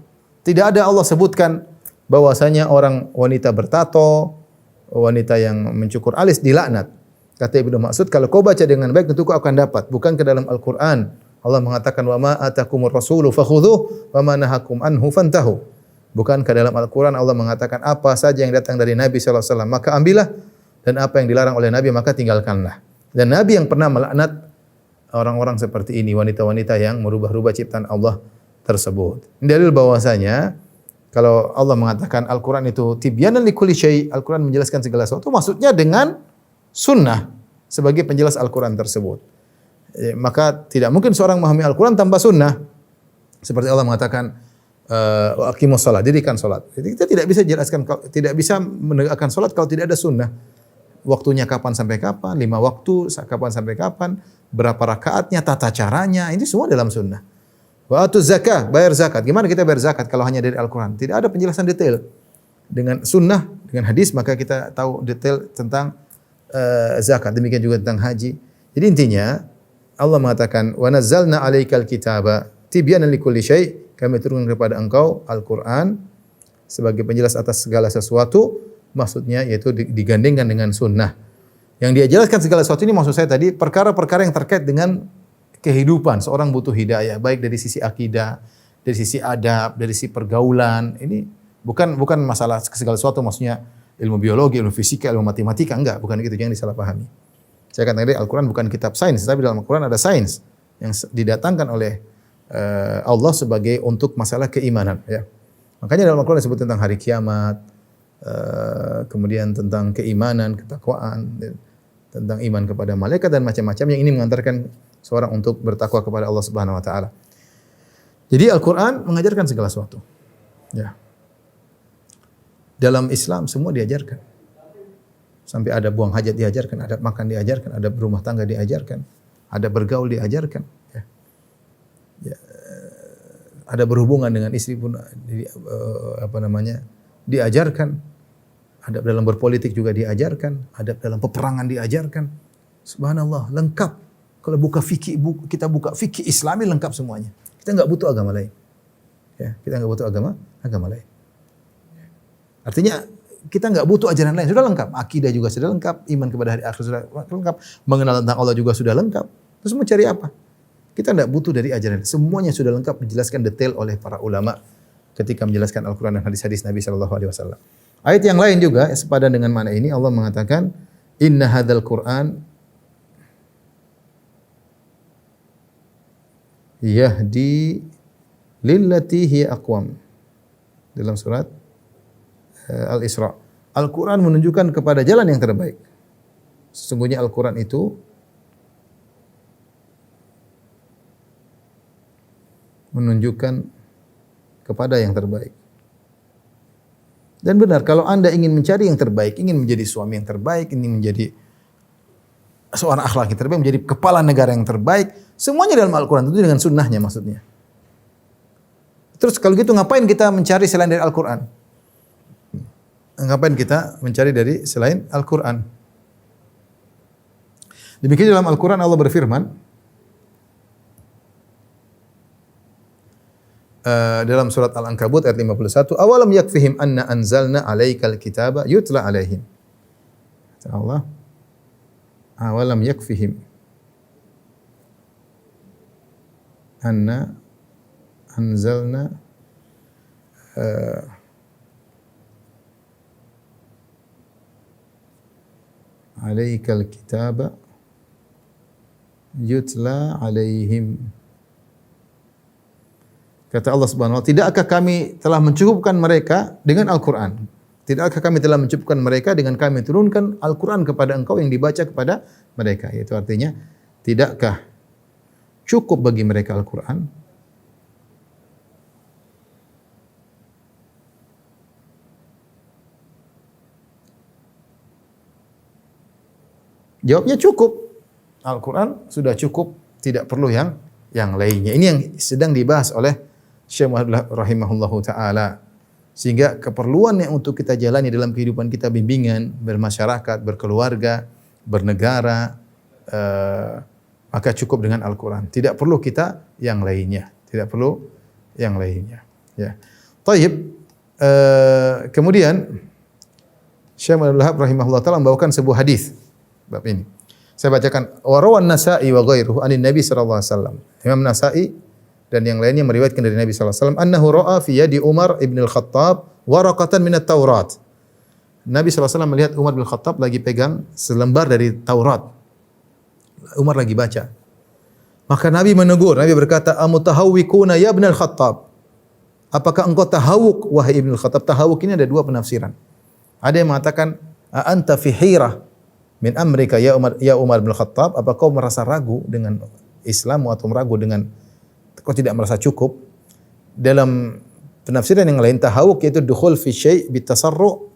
Tidak ada Allah sebutkan bahwasanya orang wanita bertato, wanita yang mencukur alis dilaknat." Kata Ibnu Mas'ud, "Kalau kau baca dengan baik tentu kau akan dapat. Bukan ke dalam Al-Qur'an Allah mengatakan, wa ma atakumur rasulu fakhudhuh wa ma nahakum anhu fantahu." Bukan ke dalam Al-Qur'an Allah mengatakan apa saja yang datang dari Nabi sallallahu alaihi wasallam maka ambillah, dan apa yang dilarang oleh Nabi maka tinggalkanlah. Dan Nabi yang pernah melaknat orang-orang seperti ini, wanita-wanita yang merubah-rubah ciptaan Allah tersebut. Ini dalil bahwasanya kalau Allah mengatakan Al-Qur'an itu tibyanan likulli syai', Al-Qur'an menjelaskan segala sesuatu, maksudnya dengan sunnah sebagai penjelas Al-Qur'an tersebut. Maka tidak mungkin seorang memahami Al-Qur'an tanpa sunnah. Seperti Allah mengatakan, aqimus shalah, dirikan salat. Jadi kita tidak bisa jelaskan, tidak bisa menegakkan salat kalau tidak ada sunnah. waktunya kapan sampai kapan, 5 waktu kapan sampai kapan, berapa rakaatnya, tata caranya, ini semua dalam sunnah. Wa atuz zakah, bayar zakat. Gimana kita bayar zakat kalau hanya dari Al-Quran? Tidak ada penjelasan detail. Dengan sunnah, dengan hadis, maka kita tahu detail tentang zakat. Demikian juga tentang haji. Jadi intinya, Allah mengatakan, wa nazzalna 'alaikal kitaba tibyanan likulli syai'. Kami turunkan kepada engkau Al-Quran sebagai penjelas atas segala sesuatu. Maksudnya yaitu digandengkan dengan sunnah. Yang dia jelaskan segala sesuatu ini maksud saya tadi perkara-perkara yang terkait dengan kehidupan. Seorang butuh hidayah, baik dari sisi akidah, dari sisi adab, dari sisi pergaulan. Ini bukan masalah segala sesuatu, maksudnya ilmu biologi, ilmu fisika, ilmu matematika, enggak, bukan itu, jangan disalahpahami. Saya katakan tadi Al-Quran bukan kitab sains, tapi dalam Al-Quran ada sains yang didatangkan oleh Allah sebagai untuk masalah keimanan. Ya. Makanya dalam Al-Quran disebut tentang hari kiamat, kemudian tentang keimanan, ketakwaan, tentang iman kepada malaikat dan macam-macam yang ini mengantarkan seorang untuk bertakwa kepada Allah Subhanahu wa taala. Jadi Al-Qur'an mengajarkan segala sesuatu. Ya. Dalam Islam semua diajarkan. Sampai ada buang hajat diajarkan, ada makan diajarkan, ada berumah tangga diajarkan, ada bergaul diajarkan, ya. Ya. Ada berhubungan dengan istri pun diajarkan. Ada dalam berpolitik juga diajarkan, ada dalam peperangan diajarkan. Subhanallah, lengkap. Kalau kita buka fikih Islami lengkap semuanya. Kita enggak butuh agama lain. Ya, kita enggak butuh agama lain. Artinya kita enggak butuh ajaran lain, sudah lengkap. Akidah juga sudah lengkap, iman kepada hari akhir sudah lengkap, mengenal tentang Allah juga sudah lengkap. Terus mau cari apa? Kita enggak butuh dari ajaran. Semuanya sudah lengkap dijelaskan detail oleh para ulama ketika menjelaskan Al-Qur'an dan hadis-hadis Nabi sallallahu alaihi wasallam. Ayat yang lain juga sepadan dengan makna ini, Allah mengatakan, "Inna hadzal Qur'an yahdi lillati hiya aqwam." Dalam surat Al-Isra. Al-Quran menunjukkan kepada jalan yang terbaik. Sesungguhnya Al-Quran itu menunjukkan kepada yang terbaik. Dan benar, kalau Anda ingin mencari yang terbaik, ingin menjadi suami yang terbaik, ingin menjadi seorang akhlak yang terbaik, menjadi kepala negara yang terbaik, semuanya dalam Al-Quran, tentu dengan sunnahnya maksudnya. Terus kalau gitu ngapain kita mencari selain dari Al-Quran? Ngapain kita mencari dari selain Al-Quran? Demikian dalam Al-Quran Allah berfirman, dalam surat Al-Ankabut ayat 51, awalam yakfihim anna anzalna alaikal kitaba yutla alaihim. Kata Allah, awalam yakfihim anna anzalna alaikal kitaba yutla alaihim. Kata Allah Subhanahu wa taala, tidakkah kami telah mencukupkan mereka dengan Al-Qur'an? Tidakkah kami telah mencukupkan mereka dengan kami turunkan Al-Qur'an kepada engkau yang dibaca kepada mereka? Itu artinya, tidakkah cukup bagi mereka Al-Qur'an? Jawabnya cukup. Al-Qur'an sudah cukup, tidak perlu yang lainnya. Ini yang sedang dibahas oleh Syekh Muhammad rahimahullahu taala. Sehingga keperluan yang untuk kita jalani dalam kehidupan kita, bimbingan, bermasyarakat, berkeluarga, bernegara, maka cukup dengan Al-Qur'an. Tidak perlu kita yang lainnya. Tidak perlu yang lainnya. Ya. Taib. Kemudian Syekh Muhammad rahimahullahu taala membawakan sebuah hadis bab ini. Saya bacakan, wa rawan Nasa'i wa ghairuhu anin Nabi sallallahu alaihi wasallam. Imam Nasa'i dan yang lainnya meriwayatkan dari Nabi sallallahu alaihi wasallam annahu ra'a fi yadi Umar ibn al-Khattab waraqatan min at-Taurat. Nabi sallallahu alaihi wasallam melihat Umar bin Khattab lagi pegang selembar dari Taurat. Umar lagi baca. Maka Nabi menegur, Nabi berkata, "Amutahawwikuna ya ibn al-Khattab?" Apakah engkau tahawuk wahai Ibn al-Khattab? Tahawuk ini ada dua penafsiran. Ada yang mengatakan, "A anta fi hirah min amrika ya Umar bin Khattab?" Apa kau merasa ragu dengan Islam atau ragu dengan kau tidak merasa cukup? Dalam penafsiran yang lain, tahawuk yaitu dukhul fi syai' bitasarru'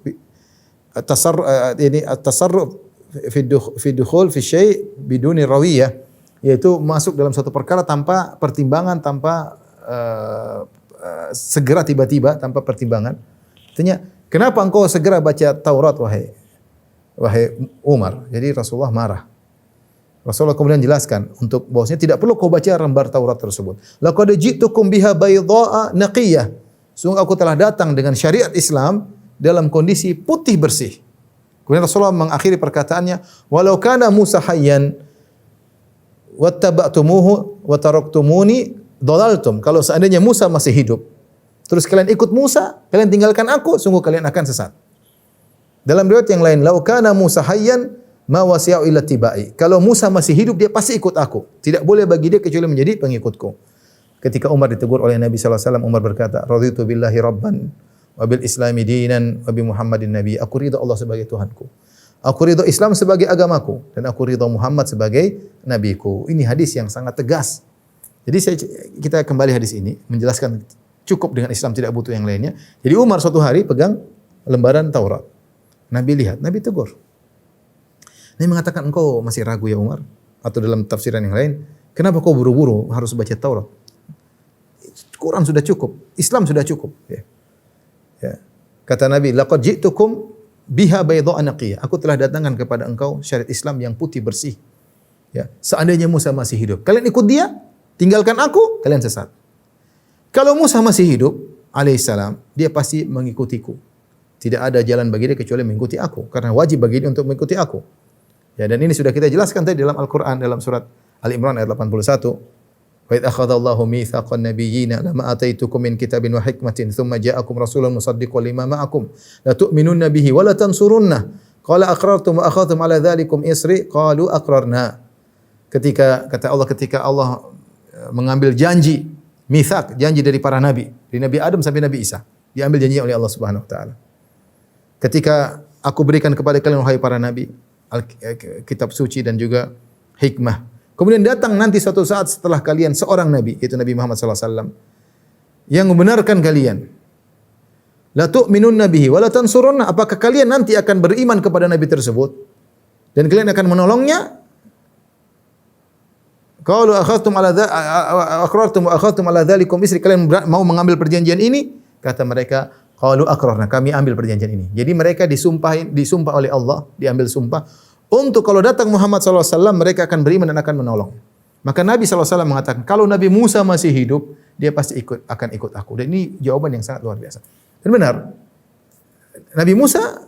ini at-tasarru' fi dukhul fi syai' biduni rawiyah, yaitu masuk dalam suatu perkara tanpa pertimbangan, tanpa segera tiba-tiba, tanpa pertimbangan. Artinya, kenapa engkau segera baca Taurat wahai Umar? Jadi Rasulullah marah. Rasulullah kemudian jelaskan untuk bahwasanya tidak perlu kau baca lembar Taurat tersebut. Laqad ji'tukum biha baydha'a naqiyah. Sungguh aku telah datang dengan syariat Islam dalam kondisi putih bersih. Kemudian Rasulullah mengakhiri perkataannya, walau kana Musa hayyan wattaba'tumuhu wa taraktumuni dhalaltum. Kalau seandainya Musa masih hidup, terus kalian ikut Musa, kalian tinggalkan aku, sungguh kalian akan sesat. Dalam riwayat yang lain, lau kana Musa hayyan ma wasi'u illa tibai. Kalau Musa masih hidup, dia pasti ikut aku. Tidak boleh bagi dia kecuali menjadi pengikutku. Ketika Umar ditegur oleh Nabi sallallahu alaihi wasallam, Umar berkata, "Raditu billahi rabban wa bil islami dinan wa bi Muhammadin nabi." Aku ridha Allah sebagai Tuhanku. Aku ridha Islam sebagai agamaku dan aku ridha Muhammad sebagai nabiku. Ini hadis yang sangat tegas. Jadi kita kembali hadis ini menjelaskan cukup dengan Islam, tidak butuh yang lainnya. Jadi Umar suatu hari pegang lembaran Taurat. Nabi lihat, Nabi tegur. Nabi mengatakan, engkau masih ragu ya Umar? Atau dalam tafsiran yang lain, kenapa kau buru-buru harus baca Taurat? Quran sudah cukup, Islam sudah cukup. Ya. Kata Nabi, laqad ji'tukum biha baydha'a naqiyah. Aku telah datangkan kepada engkau syariat Islam yang putih bersih. Ya. Seandainya Musa masih hidup, kalian ikut dia, tinggalkan aku, kalian sesat. Kalau Musa masih hidup, alaihissalam, dia pasti mengikutiku. Tidak ada jalan bagi dia kecuali mengikuti aku, karena wajib bagi dia untuk mengikuti aku. Ya, dan ini sudah kita jelaskan tadi dalam Al-Quran, dalam surat Al-Imran ayat 81. Wa idh akhadallahu mitsaqan nabiyyina lama ataitukum min kitabin wa hikmatin thumma ja'akum rasulun musaddiqun lima ma'akum la tu'minunna bihi wa la tansurunna qala aqrartum wa akhadhtum ala dzalikum isri qalu aqrarna. Ketika Allah mengambil janji mitsaq, janji dari para nabi, dari Nabi Adam sampai Nabi Isa, diambil janji oleh Allah Subhanahu wa taala. Ketika aku berikan kepada kalian wahai para nabi kitab suci dan juga hikmah. Kemudian datang nanti suatu saat setelah kalian seorang nabi, yaitu Nabi Muhammad sallallahu alaihi wasallam, yang membenarkan kalian. La tu'minunna bihi wa la tansurunna. Apakah kalian nanti akan beriman kepada nabi tersebut dan kalian akan menolongnya? Qalu akhadtum ala aqrartum wa akhadtum ala dzalikum isri. Kalian mau mengambil perjanjian ini? Kata mereka, qalu aqrarna, kami ambil perjanjian ini. Jadi mereka disumpah oleh Allah, diambil sumpah untuk kalau datang Muhammad sallallahu alaihi wasallam mereka akan beriman dan akan menolong. Maka Nabi sallallahu alaihi wasallam mengatakan, kalau Nabi Musa masih hidup, dia pasti akan ikut aku. Dan ini jawaban yang sangat luar biasa. Dan benar, Nabi Musa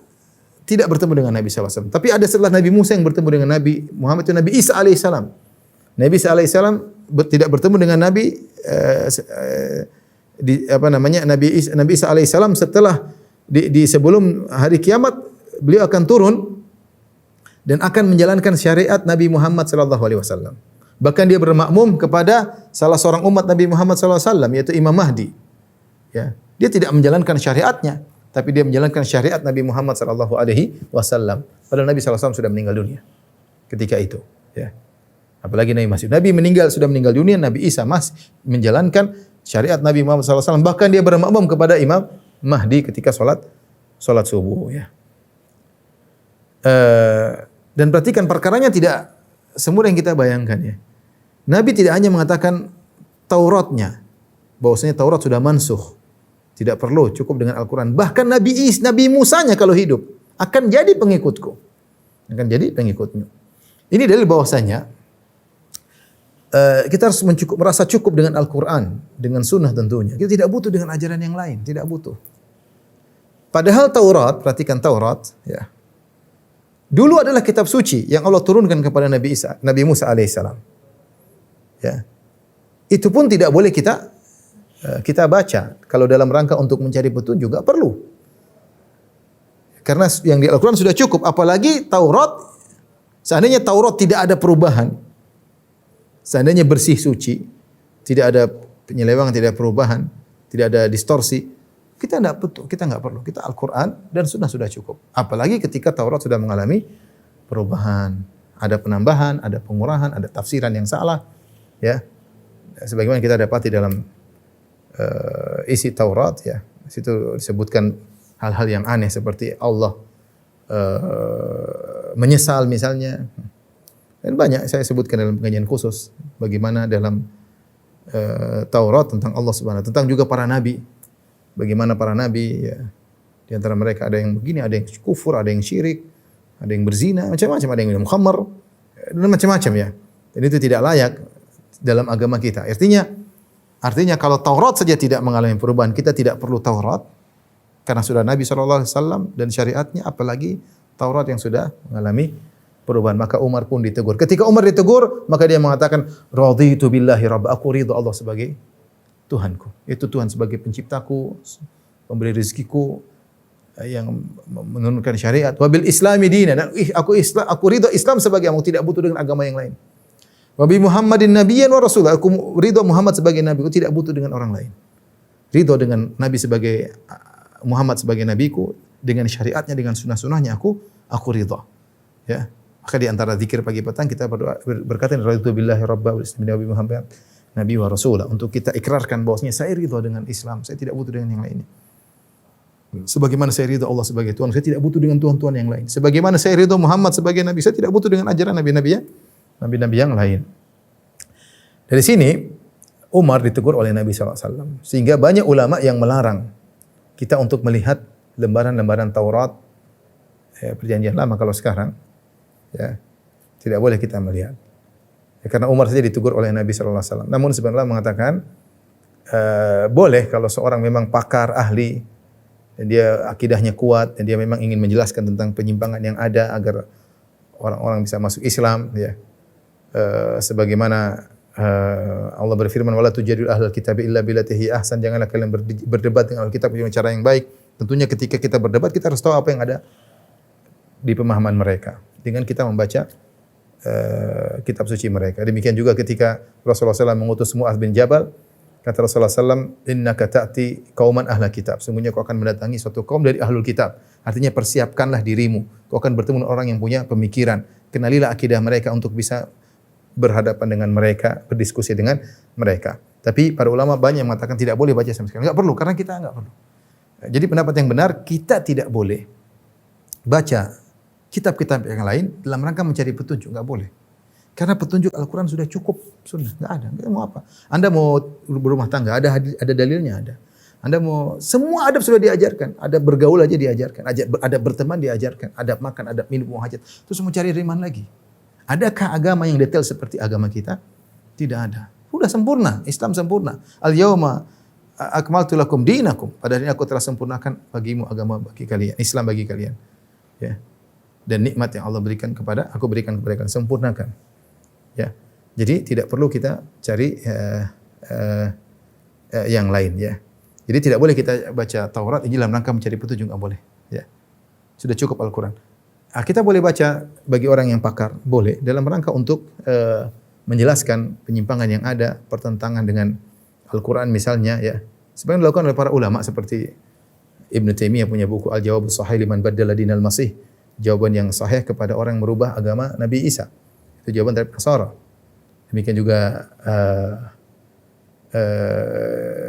tidak bertemu dengan Nabi sallallahu alaihi wasallam. Tapi ada setelah Nabi Musa yang bertemu dengan Nabi Muhammad itu Nabi Isa alaihissalam. Nabi Isa alaihissalam tidak bertemu dengan Nabi Nabi Isa alaihissalam setelah di sebelum hari kiamat beliau akan turun dan akan menjalankan syariat Nabi Muhammad sallallahu alaihi wasallam. Bahkan dia bermakmum kepada salah seorang umat Nabi Muhammad sallallahu alaihi wasallam yaitu Imam Mahdi. Ya, dia tidak menjalankan syariatnya, tapi dia menjalankan syariat Nabi Muhammad sallallahu alaihi wasallam. Padahal Nabi sallallahu alaihi wasallam sudah meninggal dunia ketika itu, ya. Apalagi Nabi meninggal, sudah meninggal dunia, Nabi Isa masih menjalankan syariat Nabi Muhammad sallallahu alaihi wasallam. Bahkan dia bermakmum kepada Imam Mahdi ketika salat subuh, ya. Dan perhatikan perkaranya tidak semudah yang kita bayangkan, ya. Nabi tidak hanya mengatakan Tauratnya, bahwasanya Taurat sudah mansukh, tidak perlu, cukup dengan Al-Quran. Bahkan Nabi Musanya kalau hidup akan jadi pengikutku, akan jadi pengikutmu. Ini dalil bahwasanya kita harus merasa cukup dengan Al-Quran, dengan Sunnah tentunya. Kita tidak butuh dengan ajaran yang lain, tidak butuh. Padahal Taurat, perhatikan Taurat, ya. Dulu adalah kitab suci yang Allah turunkan kepada Nabi Musa alaihissalam. Ya. Itu pun tidak boleh kita baca. Kalau dalam rangka untuk mencari petunjuk juga perlu. Karena yang di Al-Quran sudah cukup. Apalagi Taurat, seandainya Taurat tidak ada perubahan, seandainya bersih suci, tidak ada penyelewengan, tidak ada perubahan, tidak ada distorsi, kita nggak perlu. Kita Al-Quran dan Sunnah sudah cukup. Apalagi ketika Taurat sudah mengalami perubahan, ada penambahan, ada pengurahan, ada tafsiran yang salah, ya. Sebagaimana kita dapati dalam isi Taurat, ya. Di situ disebutkan hal-hal yang aneh seperti Allah menyesal misalnya. Dan banyak saya sebutkan dalam pengajian khusus bagaimana dalam Taurat tentang Allah Subhanahu tentang juga para nabi. Bagaimana para nabi ya, di antara mereka ada yang begini, ada yang kufur, ada yang syirik, ada yang berzina, macam-macam, ada yang minum khamar, dan macam-macam ya. Dan itu tidak layak dalam agama kita. Artinya kalau Taurat saja tidak mengalami perubahan, kita tidak perlu Taurat karena sudah Nabi SAW dan syariatnya, apalagi Taurat yang sudah mengalami perubahan. Maka Umar pun ditegur. Ketika Umar ditegur, maka dia mengatakan, "Raditu billahi rabb." Aku ridha Allah sebagai Tuhanku. Itu Tuhan sebagai penciptaku, pemberi rezekiku, yang menurunkan syariat. Wabil Islami dinan. Aku ridha Islam sebagai aku tidak butuh dengan agama yang lain. Wabi Muhammadin nabiyyan wa rasul. Aku ridha Muhammad sebagai nabi, aku tidak butuh dengan orang lain. Ridha dengan Nabi sebagai Muhammad sebagai nabiku, dengan syariatnya, dengan sunnah-sunnahnya aku ridha. Ya. Maka di antara zikir pagi petang kita berdoa berkata raditu billahi rabba wal islami nabi Muhammad nabi wa rasulah, untuk kita ikrarkan bahwasanya saya ridha dengan Islam, saya tidak butuh dengan yang lainnya. Sebagaimana saya ridha Allah sebagai Tuhan, saya tidak butuh dengan tuhan-tuhan yang lain. Sebagaimana saya ridha Muhammad sebagai nabi, saya tidak butuh dengan ajaran nabi-nabi yang lain. Dari sini Umar ditegur oleh Nabi SAW. Sehingga banyak ulama yang melarang kita untuk melihat lembaran-lembaran Taurat, perjanjian lama kalau sekarang, ya, tidak boleh kita melihat. Ya, karena Umar saja ditegur oleh Nabi SAW. Namun sebenarnya mengatakan, boleh kalau seorang memang pakar, ahli, dan dia akidahnya kuat, dan dia memang ingin menjelaskan tentang penyimpangan yang ada agar orang-orang bisa masuk Islam, ya. Sebagaimana Allah berfirman, wala tujadil ahlal kitab illa billati hi ahsan, janganlah kalian berdebat dengan ahli kitab dengan cara yang baik. Tentunya ketika kita berdebat kita harus tahu apa yang ada di pemahaman mereka dengan kita membaca kitab suci mereka. Demikian juga ketika Rasulullah SAW mengutus Mu'adz bin Jabal, kata Rasulullah SAW, innaka ta'ti qauman ahla kitab. Sungguhnya kau akan mendatangi suatu kaum dari ahlul kitab. Artinya persiapkanlah dirimu. Kau akan bertemu dengan orang yang punya pemikiran. Kenalilah akidah mereka untuk bisa berhadapan dengan mereka, berdiskusi dengan mereka. Tapi para ulama banyak yang mengatakan tidak boleh baca sama sekali. Enggak perlu, karena kita enggak perlu. Jadi pendapat yang benar, kita tidak boleh baca kitab-kitab yang lain dalam rangka mencari petunjuk, enggak boleh. Karena petunjuk Al-Quran sudah cukup, sunnah, enggak ada. Enggak mau apa? Anda mau berumah tangga, ada dalilnya, ada. Anda mau, semua adab sudah diajarkan. Ada bergaul aja diajarkan, ada berteman diajarkan, adab makan, adab minum, hajat. Terus mau cari dari mana lagi? Adakah agama yang detail seperti agama kita? Tidak ada. Sudah sempurna, Islam sempurna. Al-yawma akmaltu lakum dinakum. Pada hari ini aku telah sempurnakan bagimu agama bagi kalian, Islam bagi kalian. Ya. Dan nikmat yang Allah berikan kepada aku berikan kepada kalian, sempurnakan. Ya. Jadi tidak perlu kita cari yang lain, ya. Jadi tidak boleh kita baca Taurat ini dalam rangka mencari petunjuk, enggak boleh, ya. Sudah cukup Al-Quran. Kita boleh baca bagi orang yang pakar, boleh dalam rangka untuk menjelaskan penyimpangan yang ada, pertentangan dengan Al-Quran misalnya, ya. Sebenarnya dilakukan oleh para ulama seperti Ibnu Taimiyah punya buku Al-Jawabus Shahih liman baddala dinal Masih. Jawaban yang sahih kepada orang yang merubah agama Nabi Isa. Itu jawaban dari Nasara. Demikian juga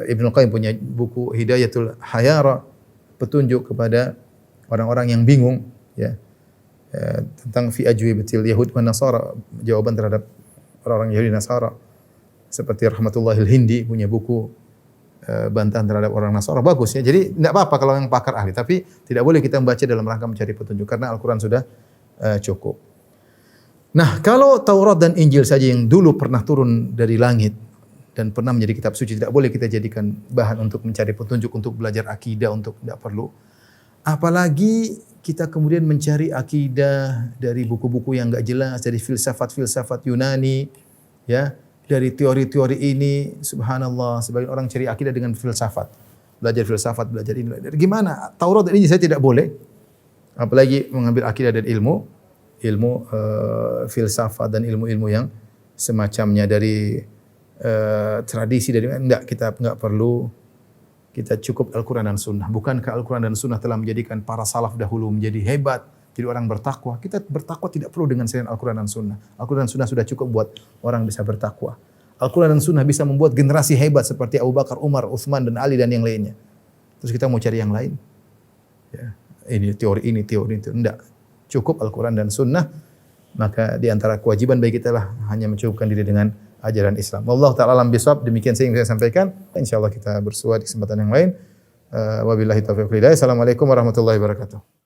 Ibnu Qayyim punya buku Hidayatul Hayara, petunjuk kepada orang-orang yang bingung, ya. Tentang fi ajwibatil Yahud wa Nasara, jawaban terhadap orang-orang Yahudi Nasara. Seperti Rahmatullahil Hindi punya buku bantahan terhadap orang Nasara, bagus, ya. Jadi tidak apa-apa kalau yang pakar ahli, tapi tidak boleh kita membaca dalam rangka mencari petunjuk karena Al-Quran sudah cukup. Nah, kalau Taurat dan Injil saja yang dulu pernah turun dari langit dan pernah menjadi kitab suci, tidak boleh kita jadikan bahan untuk mencari petunjuk, untuk belajar akidah, untuk tidak perlu. Apalagi kita kemudian mencari akidah dari buku-buku yang enggak jelas, dari filsafat-filsafat Yunani, ya, dari teori-teori ini. Subhanallah, sebagian orang cari akidah dengan filsafat. Belajar filsafat, belajar ini. Gimana? Taurat ini saya tidak boleh. Apalagi mengambil akidah dan ilmu filsafat dan ilmu-ilmu yang semacamnya dari tradisi, dari enggak, kita enggak perlu. Kita cukup Al-Quran dan Sunnah. Bukankah Al-Quran dan Sunnah telah menjadikan para salaf dahulu menjadi hebat, jadi orang bertakwa? Kita bertakwa tidak perlu dengan selain Al-Quran dan Sunnah. Al-Quran dan Sunnah sudah cukup buat orang bisa bertakwa. Al-Quran dan Sunnah bisa membuat generasi hebat seperti Abu Bakar, Umar, Uthman, dan Ali, dan yang lainnya. Terus kita mau cari yang lain? Ya. Ini teori itu. Enggak. cukup Al-Quran dan Sunnah, maka di antara kewajiban bagi kita lah hanya mencukupkan diri dengan ajaran Islam. Wallahu ta'ala alam bisawab. Demikian yang saya sampaikan. Insyaallah kita bersua di kesempatan yang lain. Wabillahi taufiq wal hidayah. Assalamualaikum warahmatullahi wabarakatuh.